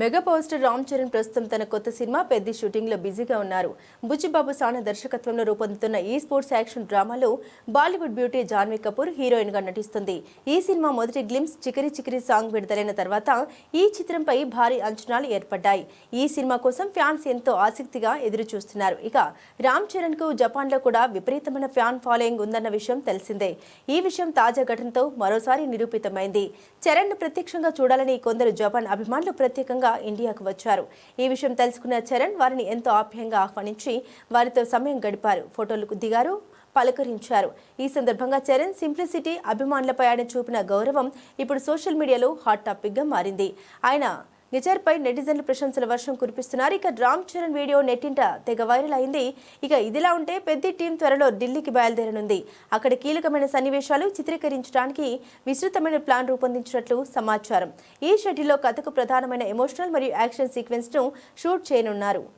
Mega power star Ram Charan ప్రస్తుతం తన కొత్త సినిమా పెద్ది షూటింగ్ లో బిజీగా ఉన్నారు. బుచ్చిబాబు సానా దర్శకత్వంలో రూపొందుతున్న ఈ స్పోర్ట్స్ యాక్షన్ డ్రామాలో బాలీవుడ్ బ్యూటీ జాన్వీ కపూర్ హీరోయిన్ గా నటిస్తుంది. ఈ సినిమా మొదటి గ్లింప్స్ చికిరి చికిరి సాంగ్ విడుదలైన తర్వాత ఈ చిత్రంపై భారీ అంచనాలు ఏర్పడ్డాయి. ఈ సినిమా కోసం ఫ్యాన్స్ ఎంతో ఆసక్తిగా ఎదురు చూస్తున్నారు. ఇక రామ్ చరణ్ కు జపాన్ లో కూడా విపరీతమైన ఫ్యాన్ ఫాలోయింగ్ ఉందన్న విషయం తెలిసిందే. ఈ విషయం తాజా ఘటనతో మరోసారి నిరూపితమైంది. చరణ్ ను ప్రత్యక్షంగా చూడాలని కొందరు జపాన్ అభిమానులు ప్రత్యేకంగా ఇండియాకు వచ్చారు. ఈ విషయం తెలుసుకున్న చరణ్ వారిని ఎంతో ఆప్యాయంగా ఆహ్వానించి వారితో సమయం గడిపారు. ఫోటోలకు దిగారు, పలకరించారు. ఈ సందర్భంగా చరణ్ సింప్లిసిటీ, అభిమానులపై ఆయన చూపిన గౌరవం ఇప్పుడు సోషల్ మీడియాలో హాట్ టాపిక్ గా మారింది. ఆయన నిజర్పై నెటిజన్లు ప్రశంసల వర్షం కురిపిస్తున్నారు. ఇక రామ్ చరణ్ వీడియో నెట్టింట తెగ వైరల్ అయింది. ఇక ఇదిలా ఉంటే పెద్ద టీం త్వరలో ఢిల్లీకి బయలుదేరనుంది. అక్కడ కీలకమైన సన్నివేశాలు చిత్రీకరించడానికి విస్తృతమైన ప్లాన్ రూపొందించినట్లు సమాచారం. ఈ షెడ్యూల్లో కథకు ప్రధానమైన ఎమోషనల్ మరియు యాక్షన్ సీక్వెన్స్ ను షూట్ చేయనున్నారు.